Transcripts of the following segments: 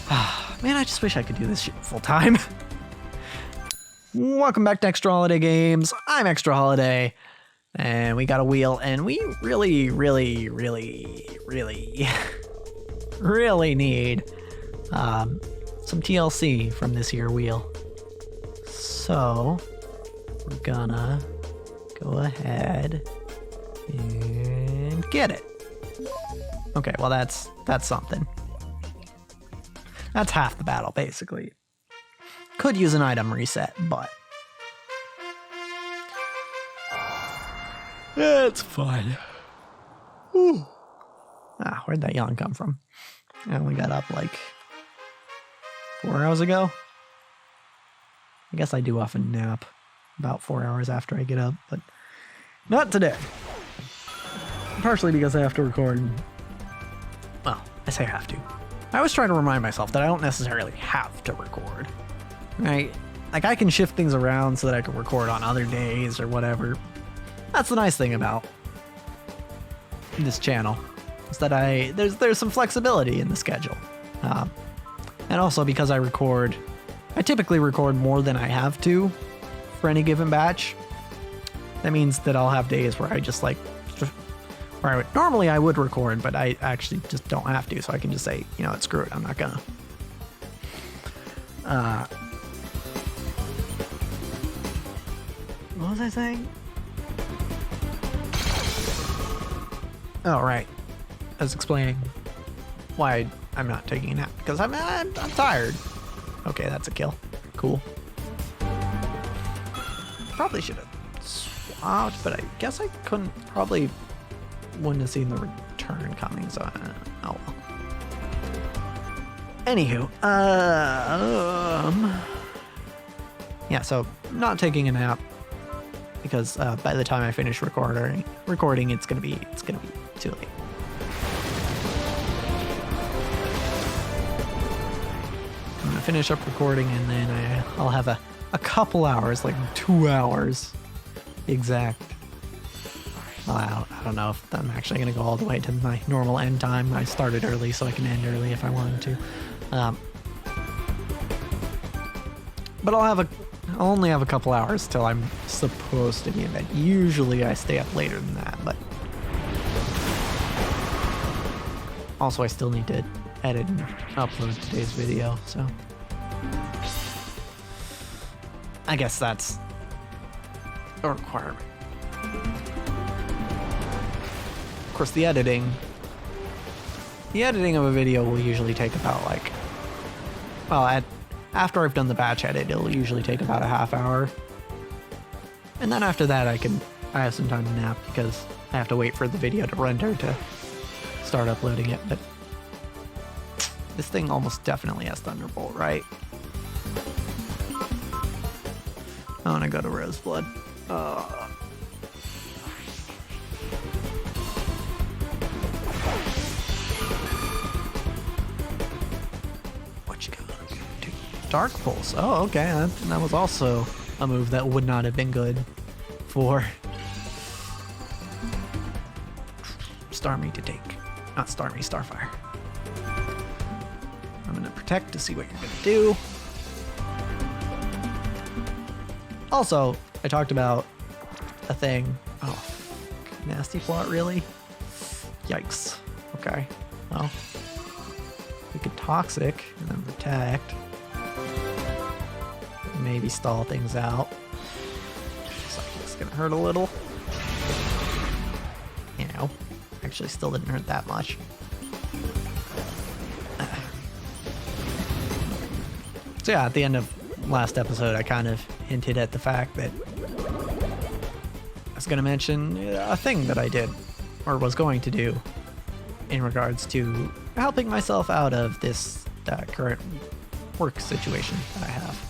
Man, I just wish I could do this shit full time. Welcome back to ExtraHolidayGames. I'm ExtraHoliday, and we got a wheel, and we really need some TLC from this here wheel. So we're gonna go ahead and get it. Okay, well that's something. That's half the battle, basically. Could use an item reset, but it's fine. Whew. Ah, where'd that yawn come from? I only got up like 4 hours ago. I guess I do often nap about 4 hours after I get up, but not today. Partially because I have to record. Well, I say have to. I always try to remind myself that I don't necessarily have to record. Right? Like, I can shift things around so that I can record on other days or whatever. That's the nice thing about this channel, is that there's some flexibility in the schedule. And also because I typically record more than I have to for any given batch. That means that I'll have days where I just normally I would record, but I actually just don't have to, so I can just say, you know what, screw it, I'm not gonna. What was I saying? Oh, right. I was explaining why I'm not taking a nap, because I'm tired. Okay, that's a kill. Cool. Probably should have swapped, but I guess I couldn't, wouldn't have seen the return coming, so oh well. Anywho, yeah, so not taking a nap because by the time I finish recording, it's gonna be too late. I'm gonna finish up recording, and then I'll have a couple hours, like 2 hours exact. Well, I don't know if I'm actually going to go all the way to my normal end time. I started early, so I can end early if I wanted to. But I'll only have a couple hours till I'm supposed to be in bed. Usually I stay up later than that, but also I still need to edit and upload today's video, so I guess that's a requirement. Of course, the editing of a video will usually take about after I've done the batch edit, it'll usually take about a half hour. And then after that, I have some time to nap because I have to wait for the video to render to start uploading it. But this thing almost definitely has Thunderbolt, right? I want to go to Roseblood. Dark Pulse. Oh, okay. That was also a move that would not have been good for Starmie to take. Not Starmie, Starfire. I'm gonna protect to see what you're gonna do. Also, I talked about a thing. Oh, nasty plot, really? Yikes. Okay. Well, we could Toxic and then protect. Maybe stall things out. Looks like it's gonna hurt a little. You know, actually still didn't hurt that much. So yeah, at the end of last episode, I kind of hinted at the fact that I was gonna mention a thing that I did, or was going to do, in regards to helping myself out of this current work situation that I have.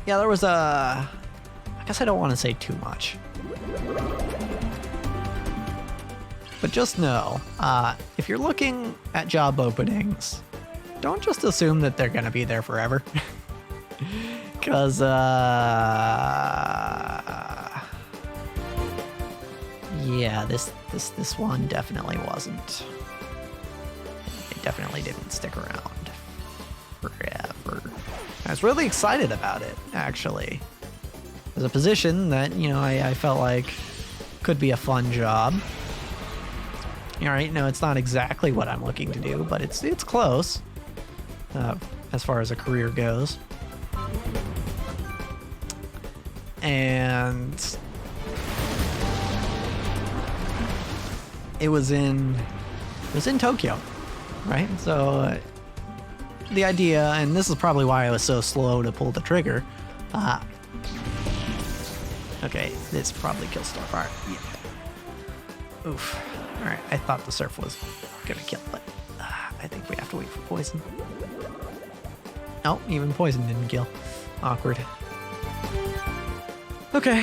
Yeah, there was I guess I don't want to say too much. But just know, if you're looking at job openings, don't just assume that they're going to be there forever. Because, yeah, this one definitely wasn't. definitely didn't stick around forever. I was really excited about it, actually. It was a position that, you know, I felt like could be a fun job. All right, no, it's not exactly what I'm looking to do, but it's close as far as a career goes. And it was in Tokyo, right? So the idea, and this is probably why I was so slow to pull the trigger. Okay, this probably kills Starfire. Yeah. Oof. All right, I thought the surf was gonna kill, but I think we have to wait for poison. Oh, even poison didn't kill. Awkward. Okay.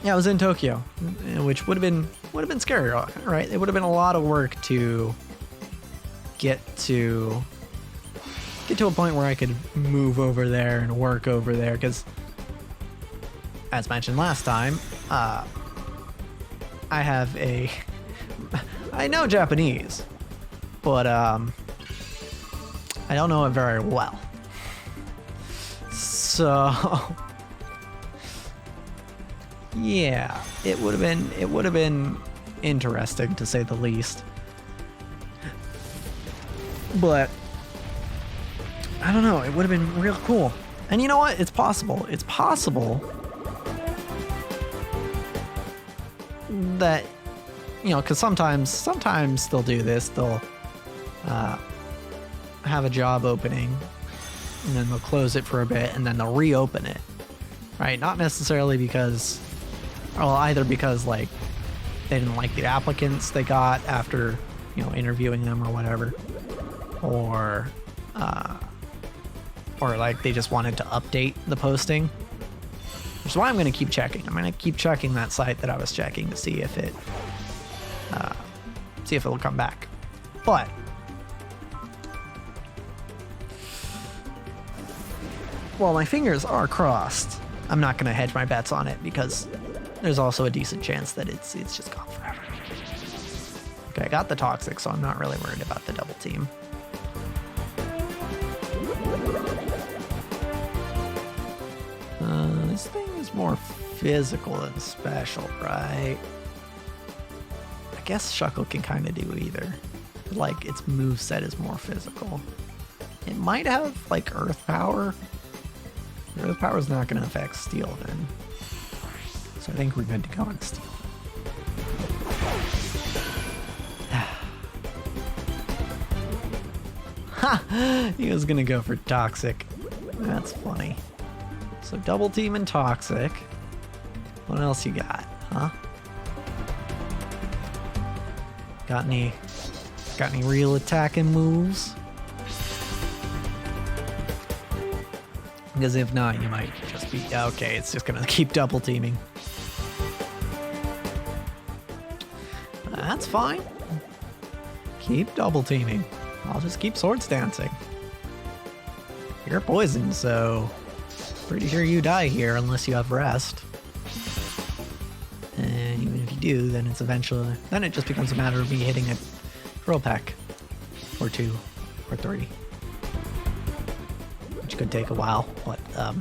Yeah, I was in Tokyo, which would have been scary, right? It would have been a lot of work to get to a point where I could move over there and work over there, because as mentioned last time, I know Japanese, but I don't know it very well. So yeah, it would have been interesting, to say the least. But I don't know, it would have been real cool. And you know what? It's possible. It's possible that, you know, because sometimes they'll do this. They'll have a job opening, and then they'll close it for a bit, and then they'll reopen it. Right? Not necessarily because, well, either because like they didn't like the applicants they got after, you know, interviewing them or whatever, or like they just wanted to update the posting. Which is why I'm going to keep checking. I'm going to keep checking that site that I was checking to see if it'll come back. But while my fingers are crossed, I'm not going to hedge my bets on it, because there's also a decent chance that it's just gone forever. Okay, I got the toxic, so I'm not really worried about the double team. This thing is more physical than special, right? I guess Shuckle can kind of do either. Like, its moveset is more physical. It might have, like, Earth Power. Earth Power is not going to affect Steel, then. So I think we're good to go on Steel. Ha! He was going to go for Toxic. That's funny. So double team and Toxic. What else you got, huh? Got any real attacking moves? Because if not, you might just be... Okay, it's just gonna keep double teaming. That's fine. Keep double teaming. I'll just keep swords dancing. You're poisoned, so... Pretty sure you die here unless you have rest. And even if you do, then it's eventually... Then it just becomes a matter of me hitting a drill peck. Or 2. Or 3. Which could take a while, but I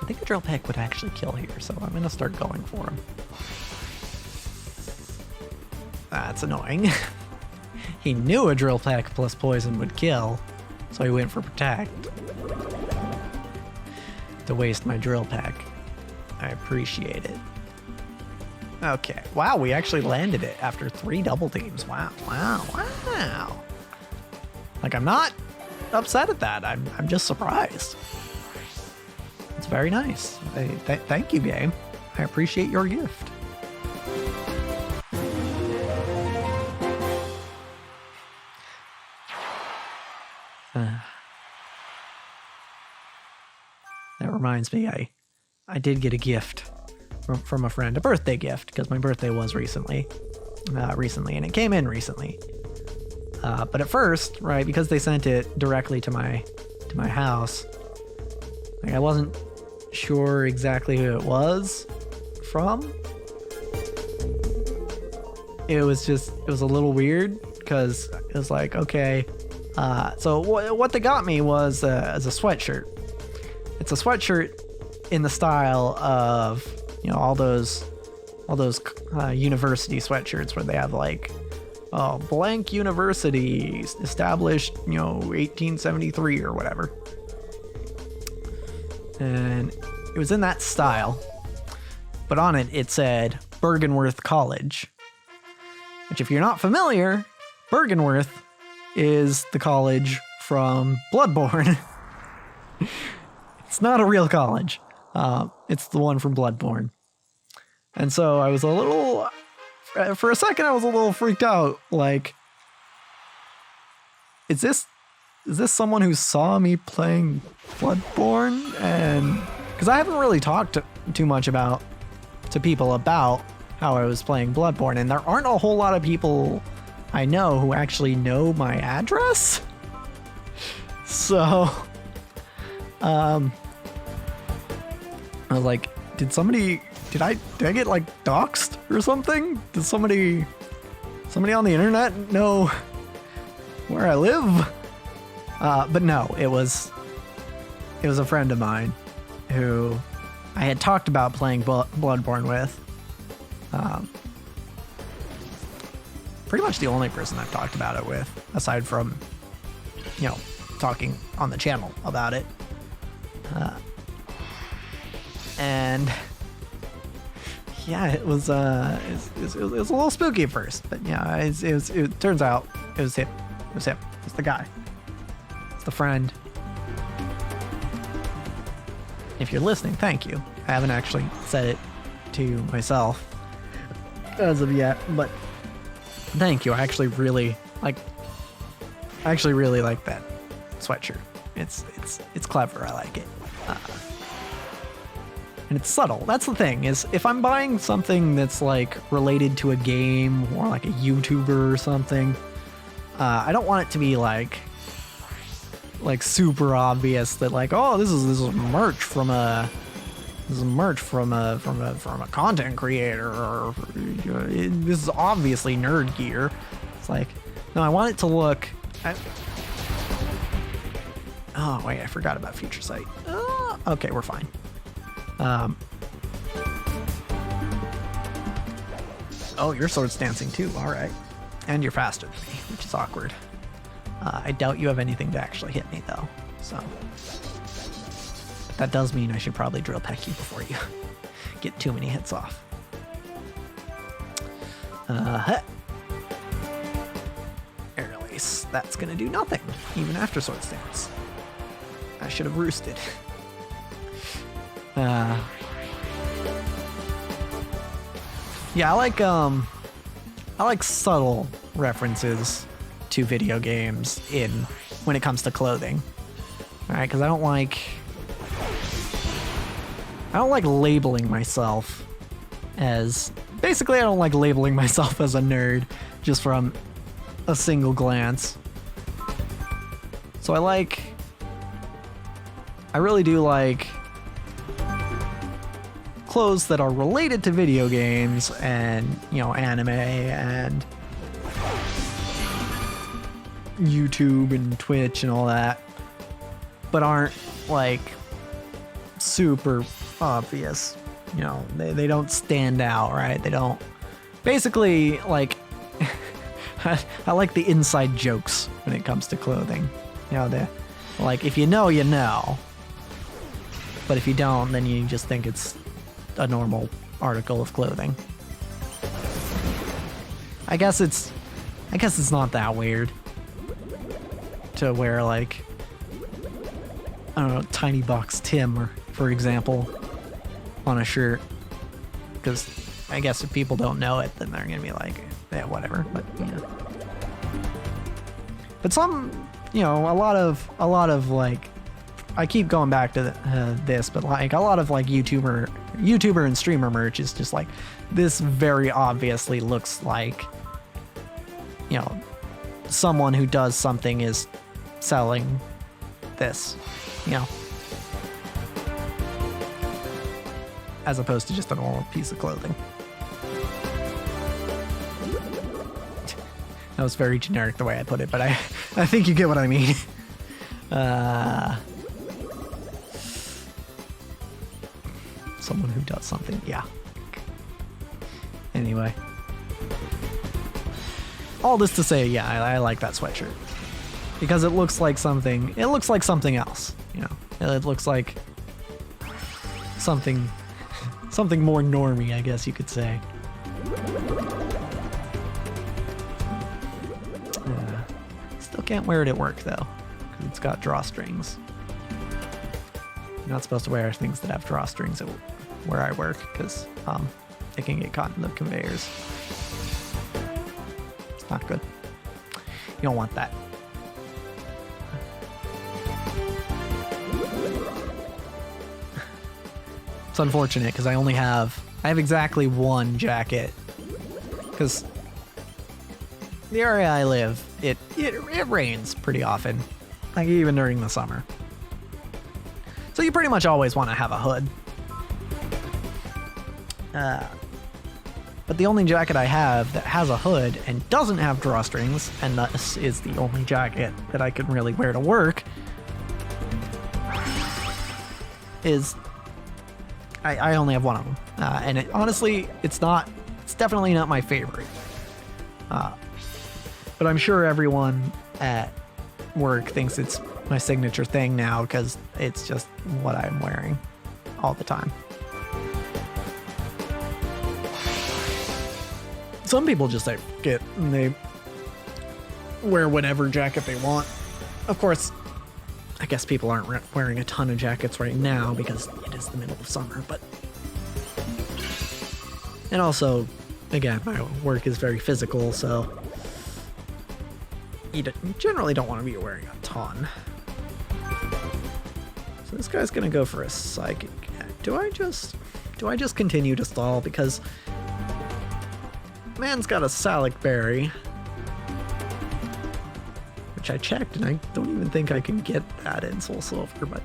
think a drill peck would actually kill here, so I'm gonna start going for him. That's annoying. He knew a drill peck plus poison would kill, so he went for protect. To waste my drill peck. I appreciate it. Okay. Wow, we actually landed it after 3 double teams. Wow, wow, wow. Like, I'm not upset at that. I'm just surprised. It's very nice. Thank you, game. I appreciate your gift. That reminds me, I did get a gift from a friend, a birthday gift, because my birthday was recently, and it came in recently. But at first, right, because they sent it directly to my house, like, I wasn't sure exactly who it was from. it was a little weird because it was like, okay, so what they got me was as a sweatshirt. It's a sweatshirt in the style of, you know, all those university sweatshirts where they have like, oh, blank university established, you know, 1873 or whatever. And it was in that style, but on it said Bergenworth College, which, if you're not familiar, Bergenworth is the college from Bloodborne. It's not a real college. It's the one from Bloodborne. And so I was for a second, I was a little freaked out. Like, is this someone who saw me playing Bloodborne? And because I haven't really talked too much to people about how I was playing Bloodborne, and there aren't a whole lot of people I know who actually know my address. So, I was like, did I get like doxxed or something? Did somebody on the internet know where I live? But no, it was a friend of mine who I had talked about playing Bloodborne with. Pretty much the only person I've talked about it with, aside from, you know, talking on the channel about it. And yeah, it was a little spooky at first, but yeah, it turns out it was him. It's the guy. It's the friend. If you're listening, thank you. I haven't actually said it to myself as of yet, but thank you. I actually really like that sweatshirt. It's clever. I like it. And it's subtle. That's the thing, is if I'm buying something that's like related to a game or like a YouTuber or something, I don't want it to be like super obvious that like, oh, this is merch from a content creator, or this is obviously nerd gear. It's like, no, I want it to look. Oh wait, I forgot about Future Sight. Okay, we're fine. Oh, your sword's dancing too. All right, and you're faster than me, which is awkward. I doubt you have anything to actually hit me though, so that does mean I should probably drill peck you before you get too many hits off. Air release. That's gonna do nothing, even after sword stance. I should have roosted. Yeah, I like subtle references to video games when it comes to clothing. All right, because I don't like labeling myself as, basically I don't like labeling myself as a nerd just from a single glance. So I really do like clothes that are related to video games and, you know, anime and YouTube and Twitch and all that, but aren't like super obvious. You know, they don't stand out, right? They don't, basically, like, I like the inside jokes when it comes to clothing. You know, like, if you know, you know, but if you don't, then you just think it's a normal article of clothing. I guess it's not that weird to wear, like, I don't know, Tiny Box Tim, or for example, on a shirt, because I guess if people don't know it, then they're gonna be like, yeah, whatever. But yeah, but some, you know, a lot of like, I keep going back to this, but like a lot of like YouTuber and streamer merch is just like, this very obviously looks like, you know, someone who does something is selling this, you know, as opposed to just a normal piece of clothing. That was very generic the way I put it, but I think you get what I mean. Someone who does something, yeah. Anyway. All this to say, yeah, I like that sweatshirt. Because it looks like something else, you know. It looks like something more normie, I guess you could say. Still can't wear it at work though, because it's got drawstrings. You're not supposed to wear things that have drawstrings where I work, because it can get caught in the conveyors. It's not good. You don't want that. It's unfortunate because I have exactly one jacket, because the area I live, it rains pretty often, like even during the summer. So you pretty much always want to have a hood. But the only jacket I have that has a hood and doesn't have drawstrings, and thus is the only jacket that I can really wear to work, is I only have one of them. And honestly, it's definitely not my favorite. But I'm sure everyone at work thinks it's my signature thing now because it's just what I'm wearing all the time. Some people just they wear whatever jacket they want. Of course, I guess people aren't wearing a ton of jackets right now because it is the middle of summer, but... And also, again, my work is very physical, so you generally don't want to be wearing a ton. So this guy's gonna go for a psychic. Do I just continue to stall? Because man's got a Salic Berry, which I checked, and I don't even think I can get that in Soul Silver, but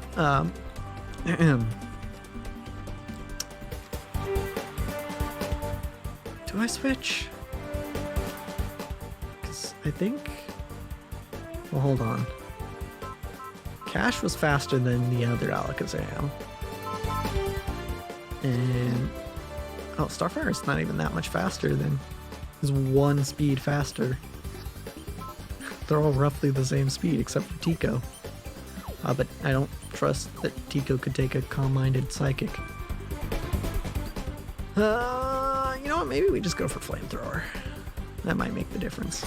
do I switch? Because I think... Well, hold on. Cash was faster than the other Alakazam. And... Oh, Starfire's not even that much faster than... Is one speed faster. They're all roughly the same speed, except for Tico. But I don't trust that Tico could take a calm-minded Psychic. You know what? Maybe we just go for Flamethrower. That might make the difference.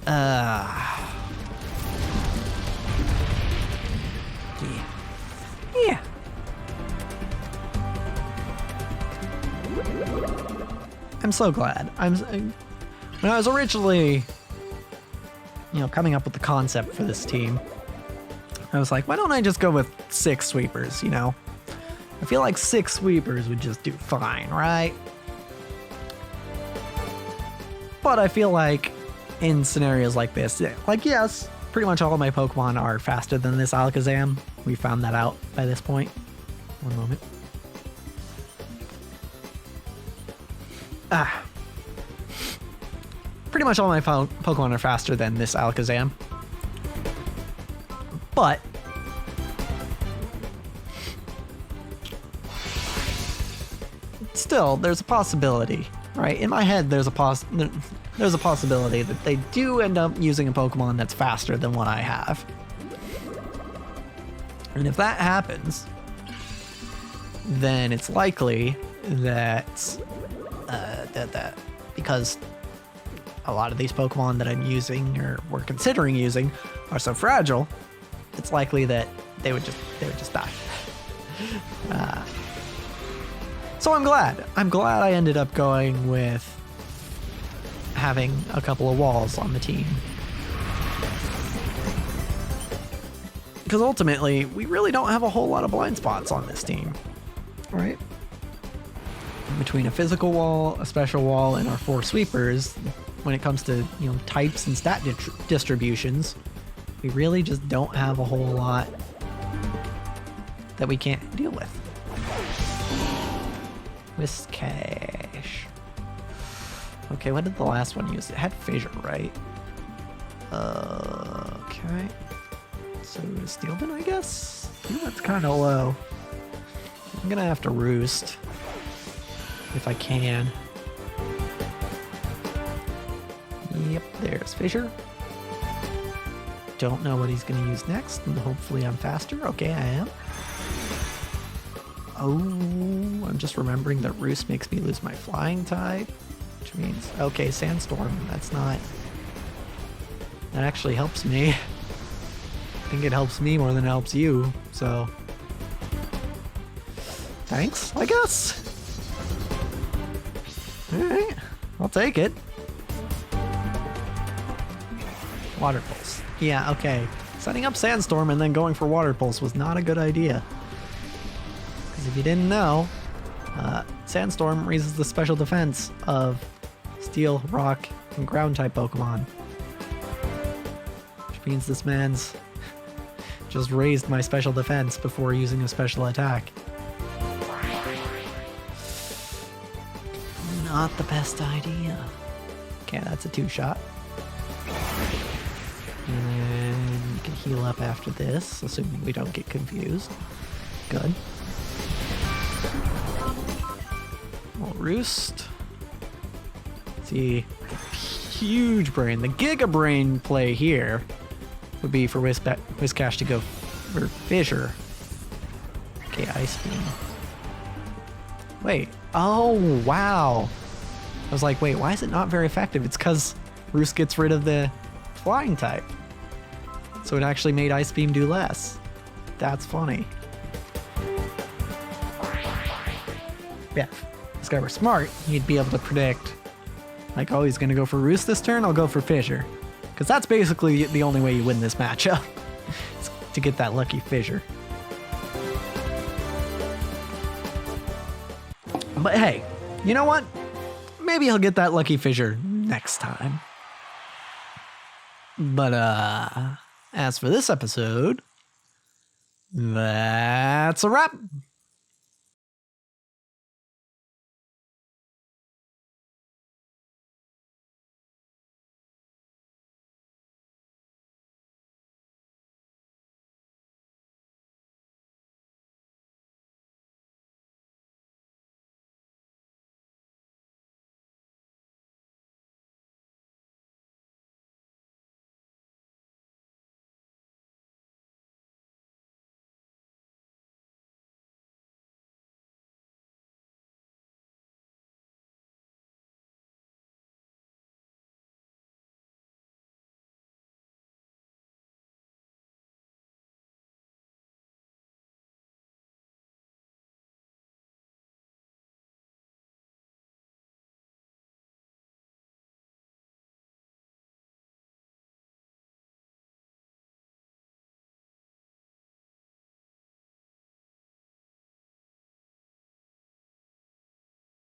Yeah. I'm so glad. When I was originally, coming up with the concept for this team, I was like, why don't I just go with 6 sweepers, I feel like 6 sweepers would just do fine, right? But I feel like in scenarios like this, like, yes, pretty much all of my Pokemon are faster than this Alakazam. We found that out by this point. One moment. Pretty much all my Pokemon are faster than this Alakazam. But still, there's a possibility, right? In my head, there's a possibility that they do end up using a Pokemon that's faster than what I have. And if that happens, then it's likely that because a lot of these Pokemon that I'm using or we're considering using are so fragile, it's likely that they would just die. So I'm glad I ended up going with having a couple of walls on the team. Because ultimately, we really don't have a whole lot of blind spots on this team, right? Between a physical wall, a special wall, and our 4 sweepers, when it comes to types and stat distributions, we really just don't have a whole lot that we can't deal with. Whiscash. Okay, what did the last one use? It had fissure, right? Okay. So steel bin, I guess? Ooh, that's kind of low. I'm gonna have to roost. If I can. Yep, there's fissure. Don't know what he's gonna use next, and hopefully I'm faster. Okay, I am. Oh, I'm just remembering that roost makes me lose my flying type. Which means, okay, sandstorm, that's not... That actually helps me. I think it helps me more than it helps you, so... Thanks, I guess. Alright, I'll take it. Water pulse. Yeah, okay. Setting up sandstorm and then going for water pulse was not a good idea. Because if you didn't know, sandstorm raises the special defense of steel, rock, and ground type Pokemon. Which means this man's just raised my special defense before using a special attack. Not the best idea. Okay, that's a 2-shot. And then you can heal up after this, assuming we don't get confused. Good. We'll roost. See, huge brain. The Giga Brain play here would be for Whiscash to go for fissure. Okay, Ice Beam. Wait. Oh, wow. I was like, wait, why is it not very effective? It's because Roost gets rid of the flying type. So it actually made Ice Beam do less. That's funny. Yeah, if this guy were smart, he'd be able to predict, like, oh, he's going to go for Roost this turn, I'll go for fissure. Because that's basically the only way you win this matchup, is to get that lucky fissure. But hey, you know what? Maybe he'll get that lucky fissure next time. But as for this episode, that's a wrap.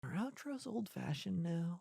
Our outro's old-fashioned now.